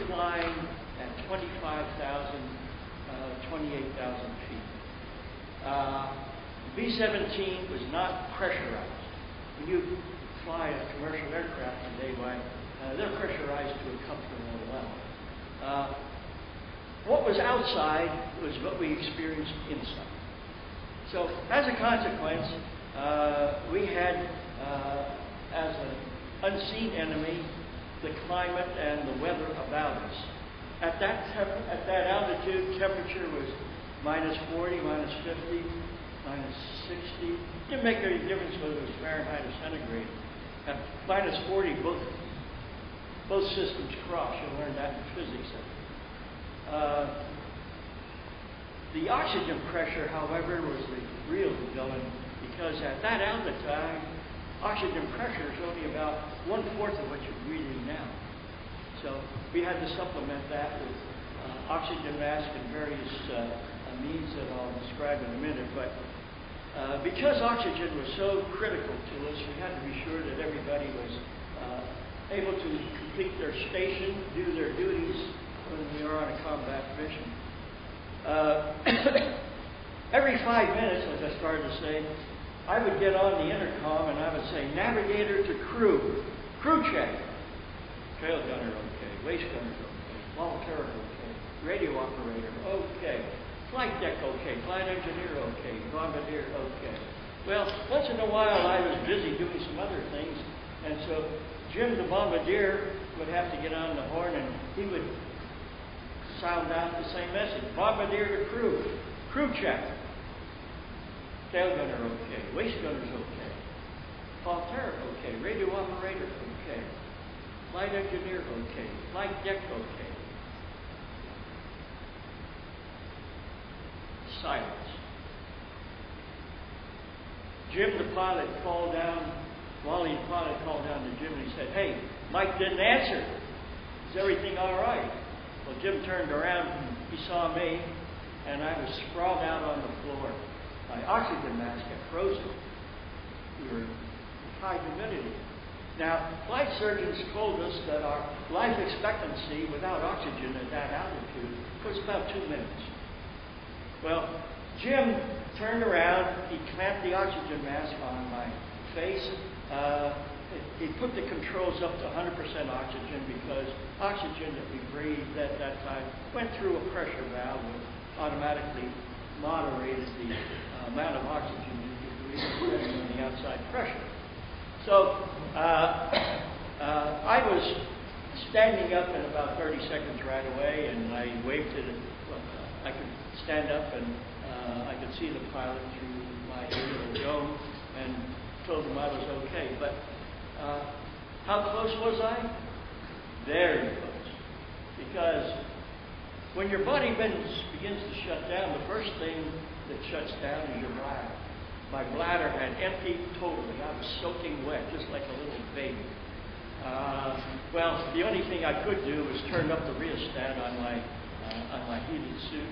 flying at 25,000, 28,000 feet. B-17 was not pressurized. When you fly a commercial aircraft today, they're pressurized to a comfortable level. What was outside was what we experienced inside. So, as a consequence, we had, as an unseen enemy, the climate and the weather about us. At that altitude, temperature was minus 40, minus 50, minus 60. It didn't make any difference whether it was Fahrenheit or centigrade. At minus 40, both systems cross. You'll learn that in physics. The oxygen pressure, however, was the real villain, because at that altitude, oxygen pressure is only about 1/4 of what you're breathing now. So we had to supplement that with oxygen mask and various means that I'll describe in a minute. But because oxygen was so critical to us, we had to be sure that everybody was able to complete their station, do their duties when we are on a combat mission. Every 5 minutes, as I started to say, I would get on the intercom and I would say, navigator to crew, crew check. Trail gunner, okay. Waist gunner, okay. Ball turret, okay. Radio operator, okay. Flight deck, okay. Flight engineer, okay. Bombardier, okay. Well, once in a while I was busy doing some other things, and so Jim the Bombardier would have to get on the horn and he would sound out the same message. Bombardier to crew, crew check. Tail gunner, okay. Waist gunner's okay. Ball turret, okay. Radio operator, okay. Flight engineer, okay. Flight deck, okay. Silence. Jim the pilot called down, Wally the pilot called down to Jim and he said, hey, Mike didn't answer. Is everything all right? Well, Jim turned around and he saw me, and I was sprawled out on the floor. My oxygen mask had frozen. We were in high humidity. Now, flight surgeons told us that our life expectancy without oxygen at that altitude was about 2 minutes. Well, Jim turned around, he clamped the oxygen mask on my face. He put the controls up to 100% oxygen, because oxygen that we breathed at that time went through a pressure valve and automatically moderated the amount of oxygen you could breathe depending on the outside pressure. So I was standing up in about 30 seconds right away, and I waved to I could stand up and I could see the pilot through my little dome and told him I was okay. But how close was I? Very close. Because when your body begins to shut down, the first thing that shuts down is your bladder. My bladder had emptied totally. I was soaking wet, just like a little baby. Well, the only thing I could do was turn up the rheostat on my heated suit,